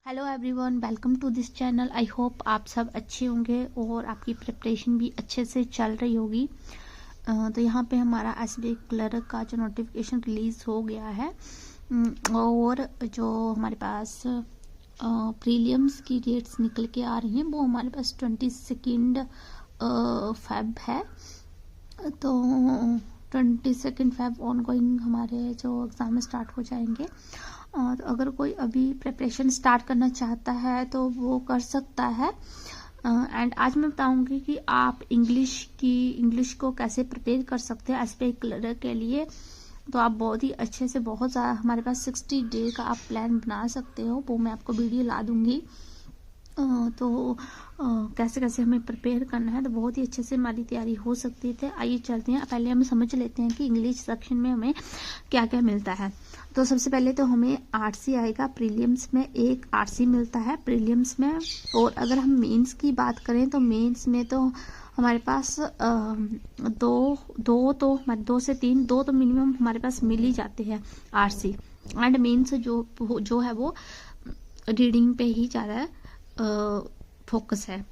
Hello everyone, welcome to this channel. I hope आप सब अच्छे होंगे और आपकी प्रिपरेशन भी अच्छे से चल रही होगी। तो यहाँ पे हमारा एसबीआई क्लर्क का जो नोटिफिकेशन रिलीज़ हो गया है और जो हमारे पास प्रीलियम्स की डेट्स निकल के आ रही हैं वो हमारे पास 22 फेब है। तो 22 फेब ऑन गोइंग हमारे जो एग्ज़ाम स्टार्ट हो जाएंगे। और अगर कोई अभी प्रिपरेशन स्टार्ट करना चाहता है तो वो कर सकता है। एंड आज मैं बताऊंगी कि आप इंग्लिश को कैसे प्रिपेयर कर सकते हैं एसबीआई क्लर्क के लिए। तो आप बहुत ही अच्छे से बहुत ज़्यादा हमारे पास 60 डे का आप प्लान बना सकते हो, वो मैं आपको वीडियो ला दूंगी। तो कैसे कैसे हमें प्रिपेयर करना है, तो बहुत ही अच्छे से हमारी तैयारी हो सकती है। आइए चलते हैं, पहले हम समझ लेते हैं कि इंग्लिश सेक्शन में हमें क्या क्या मिलता है। तो सबसे पहले तो हमें आरसी आएगा, प्रीलियम्स में एक आरसी मिलता है प्रीलियम्स में। और अगर हम मेंस की बात करें तो मेंस में तो हमारे पास दो से तीन तो मिनिमम हमारे पास मिल ही जाते हैं आरसी। एंड मेंस जो है वो रीडिंग पे ही ज़्यादा फोकस है।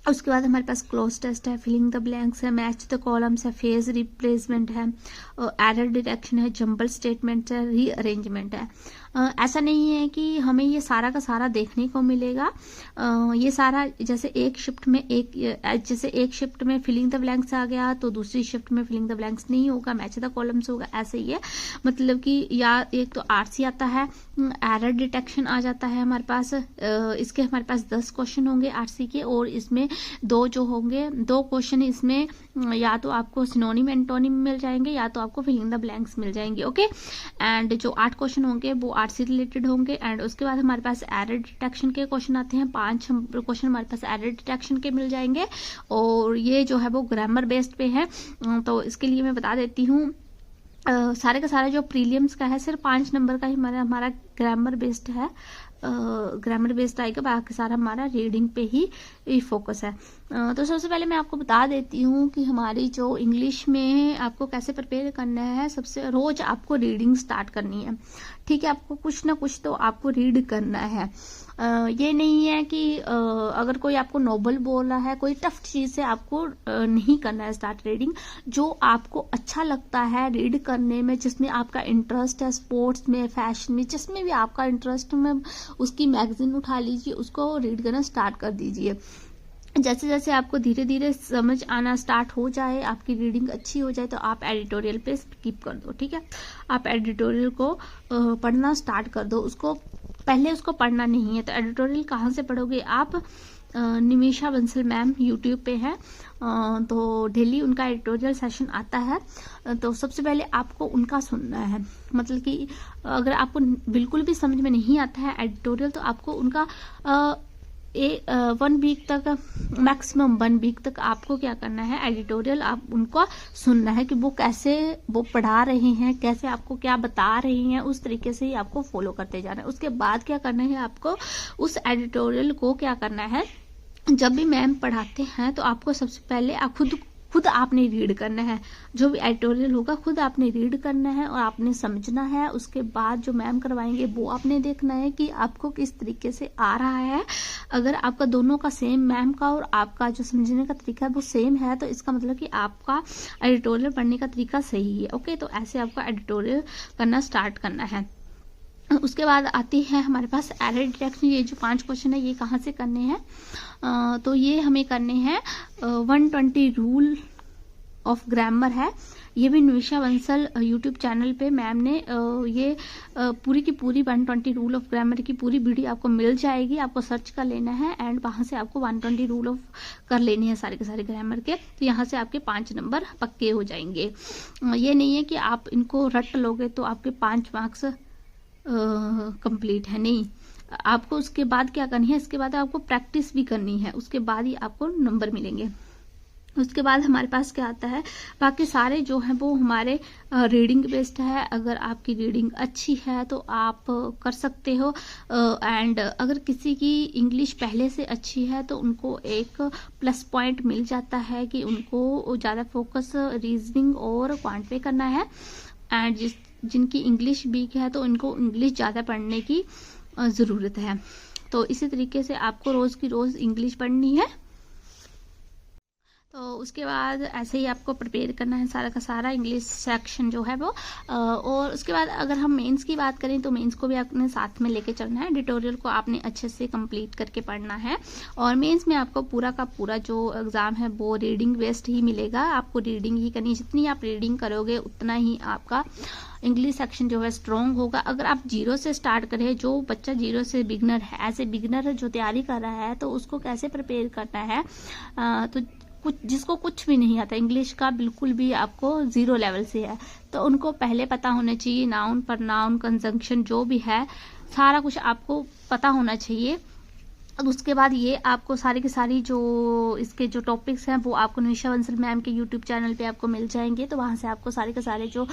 उसके बाद हमारे पास क्लोज टेस्ट है, फिलिंग द ब्लैंक्स है, मैच द कॉलम्स है, फेज रिप्लेसमेंट है, एरर डिटेक्शन है, जंबल स्टेटमेंट है, रीअरेंजमेंट है। ऐसा नहीं है कि हमें ये सारा का सारा देखने को मिलेगा। ये सारा जैसे एक शिफ्ट में फिलिंग द ब्लैंक्स आ गया तो दूसरी शिफ्ट में फिलिंग द ब्लैंक्स नहीं होगा, मैच द कॉलम्स होगा। ऐसे ही है, मतलब कि या एक तो आरसी आता है, एरर डिटेक्शन आ जाता है हमारे पास। इसके हमारे पास 10 क्वेश्चन होंगे आरसी के, और इसमें दो क्वेश्चन इसमें या तो आपको सिनोनिम एंटोनिम मिल जाएंगे या तो आपको फिलिंग द ब्लैंक्स मिल जाएंगे। ओके, एंड जो 8 क्वेश्चन होंगे वो आरसी रिलेटेड होंगे। एंड उसके बाद हमारे पास एरर डिटेक्शन के क्वेश्चन आते हैं, 5 क्वेश्चन हमारे पास एरर डिटेक्शन के मिल जाएंगे। और ये जो है वो ग्रामर बेस्ड पे है। तो इसके लिए मैं बता देती हूँ, सारे का सारा जो प्रीलियम्स का है सिर्फ 5 नंबर का ही हमारा ग्रामर बेस्ड है, ग्रामर बेस्ड आएगा, बाकी सारा हमारा रीडिंग पे ही फोकस है। तो सबसे पहले मैं आपको बता देती हूँ कि हमारी जो इंग्लिश में आपको कैसे प्रिपेयर करना है। सबसे रोज आपको रीडिंग स्टार्ट करनी है, ठीक है। आपको कुछ ना कुछ तो आपको रीड करना है। ये नहीं है कि अगर कोई आपको नोबल बोल रहा है, कोई टफ चीज से आपको नहीं करना है स्टार्ट रीडिंग। जो आपको अच्छा लगता है रीड करने में, जिसमें आपका इंटरेस्ट है, स्पोर्ट्स में, फैशन में, जिसमें भी आपका इंटरेस्ट में, उसकी मैगजीन उठा लीजिए, उसको रीड करना स्टार्ट कर दीजिए। जैसे जैसे आपको धीरे धीरे समझ आना स्टार्ट हो जाए, आपकी रीडिंग अच्छी हो जाए, तो आप एडिटोरियल पे स्किप कर दो, ठीक है। आप एडिटोरियल को पढ़ना स्टार्ट कर दो। पहले उसको पढ़ना नहीं है तो एडिटोरियल कहाँ से पढ़ोगे आप? निमिषा बंसल मैम यूट्यूब पे है, तो डेली उनका एडिटोरियल सेशन आता है। तो सबसे पहले आपको उनका सुनना है। मतलब कि अगर आपको बिल्कुल भी समझ में नहीं आता है एडिटोरियल, तो आपको उनका 1 वीक तक, मैक्सिमम 1 वीक तक आपको क्या करना है, एडिटोरियल आप उनको सुनना है कि वो कैसे वो पढ़ा रहे हैं, कैसे आपको क्या बता रहे हैं, उस तरीके से ही आपको फॉलो करते जाना है। उसके बाद क्या करना है, आपको उस एडिटोरियल को क्या करना है, जब भी मैम पढ़ाते हैं तो आपको सबसे पहले आप खुद आपने रीड करना है। जो भी एडिटोरियल होगा खुद आपने रीड करना है और आपने समझना है। उसके बाद जो मैम करवाएंगे वो आपने देखना है कि आपको किस तरीके से आ रहा है। अगर आपका दोनों का सेम, मैम का और आपका जो समझने का तरीका है वो सेम है, तो इसका मतलब कि आपका एडिटोरियल पढ़ने का तरीका सही है। ओके, तो ऐसे आपका एडिटोरियल करना स्टार्ट करना है। उसके बाद आती है हमारे पास एरर डिटेक्शन। ये जो 5 क्वेश्चन है ये कहाँ से करने हैं, तो ये हमें करने हैं 120 रूल ऑफ ग्रामर है। ये भी निमिषा बंसल यूट्यूब चैनल पे मैम ने ये पूरी की पूरी 120 रूल ऑफ ग्रामर की पूरी वीडियो आपको मिल जाएगी। आपको सर्च कर लेना है एंड वहां से आपको 120 रूल ऑफ कर लेने हैं सारे के सारे ग्रामर के। तो यहाँ से आपके 5 नंबर पक्के हो जाएंगे। ये नहीं है कि आप इनको रट लोगे तो आपके 5 मार्क्स कंप्लीट है, नहीं। आपको उसके बाद क्या करनी है, इसके बाद आपको प्रैक्टिस भी करनी है, उसके बाद ही आपको नंबर मिलेंगे। उसके बाद हमारे पास क्या आता है, बाकी सारे जो हैं वो हमारे रीडिंग बेस्ड है। अगर आपकी रीडिंग अच्छी है तो आप कर सकते हो। एंड अगर किसी की इंग्लिश पहले से अच्छी है तो उनको एक प्लस पॉइंट मिल जाता है कि उनको ज़्यादा फोकस रीजनिंग और क्वांट पे करना है। एंड जिनकी इंग्लिश वीक है तो उनको इंग्लिश ज़्यादा पढ़ने की ज़रूरत है। तो इसी तरीके से आपको रोज़ की रोज़ इंग्लिश पढ़नी है। तो उसके बाद ऐसे ही आपको प्रिपेयर करना है सारा का सारा इंग्लिश सेक्शन जो है वो। और उसके बाद अगर हम मेंस की बात करें तो मेंस को भी आपने साथ में लेके चलना है। ट्यूटोरियल को आपने अच्छे से कंप्लीट करके पढ़ना है। और मेंस में आपको पूरा का पूरा जो एग्ज़ाम है वो रीडिंग बेस्ड ही मिलेगा। आपको रीडिंग ही करनी है, जितनी आप रीडिंग करोगे उतना ही आपका इंग्लिश सेक्शन जो है स्ट्रॉन्ग होगा। अगर आप जीरो से स्टार्ट करें, जो बच्चा जीरो से बिगनर है, ऐसे बिगनर जो तैयारी कर रहा है, तो उसको कैसे प्रिपेयर करना है, तो जिसको कुछ भी नहीं आता इंग्लिश का, बिल्कुल भी आपको जीरो लेवल से है, तो उनको पहले पता होना चाहिए नाउन प्रनाउन कंजंक्शन जो भी है सारा कुछ आपको पता होना चाहिए। अब उसके बाद ये आपको सारी की सारी जो इसके जो टॉपिक्स हैं वो आपको निशा बंसल मैम के यूट्यूब चैनल पे आपको मिल जाएंगे। तो वहाँ से आपको सारे के सारे जो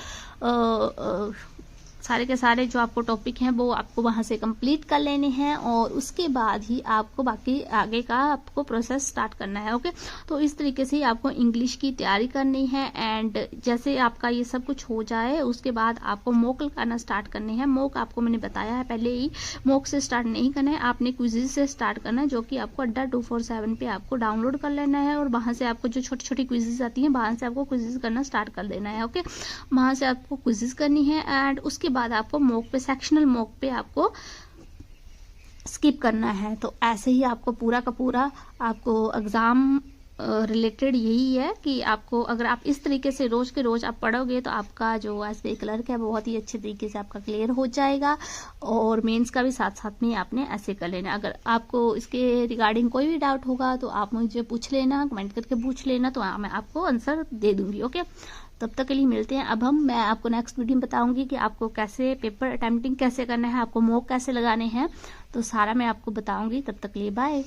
सारे के सारे जो आपको टॉपिक हैं वो आपको वहाँ से कंप्लीट कर लेने हैं, और उसके बाद ही आपको बाकी आगे का आपको प्रोसेस स्टार्ट करना है। ओके, तो इस तरीके से ही आपको इंग्लिश की तैयारी करनी है। एंड जैसे आपका ये सब कुछ हो जाए उसके बाद आपको मॉक लगाना स्टार्ट करने हैं। मॉक आपको मैंने बताया है पहले ही, मॉक से स्टार्ट नहीं करना है, आपने क्विज़ से स्टार्ट करना है, जो कि आपको अड्डा 247 पे आपको डाउनलोड कर लेना है। और वहाँ से आपको जो छोटी छोटी क्विज़ आती हैं वहाँ से आपको क्विज़ करना स्टार्ट कर देना है। ओके, वहाँ से आपको क्विज़ करनी है। एंड उसके बाद आपको मॉक पे, सेक्शनल मॉक पे आपको स्किप करना है। तो ऐसे ही आपको पूरा का पूरा आपको एग्जाम रिलेटेड यही है कि आपको अगर आप इस तरीके से रोज के रोज आप पढ़ोगे तो आपका जो एसबीआई क्लर्क है बहुत ही अच्छे तरीके से आपका क्लियर हो जाएगा। और मेंस का भी साथ साथ में आपने ऐसे कर लेना। अगर आपको इसके रिगार्डिंग कोई भी डाउट होगा तो आप मुझे पूछ लेना, कमेंट करके पूछ लेना, तो मैं आपको आंसर दे दूंगी। ओके, तब तक के लिए मिलते हैं। अब मैं आपको नेक्स्ट वीडियो में बताऊंगी कि आपको कैसे पेपर अटेम्प्टिंग कैसे करना है, आपको मॉक कैसे लगाने हैं, तो सारा मैं आपको बताऊंगी। तब तक के लिए बाय।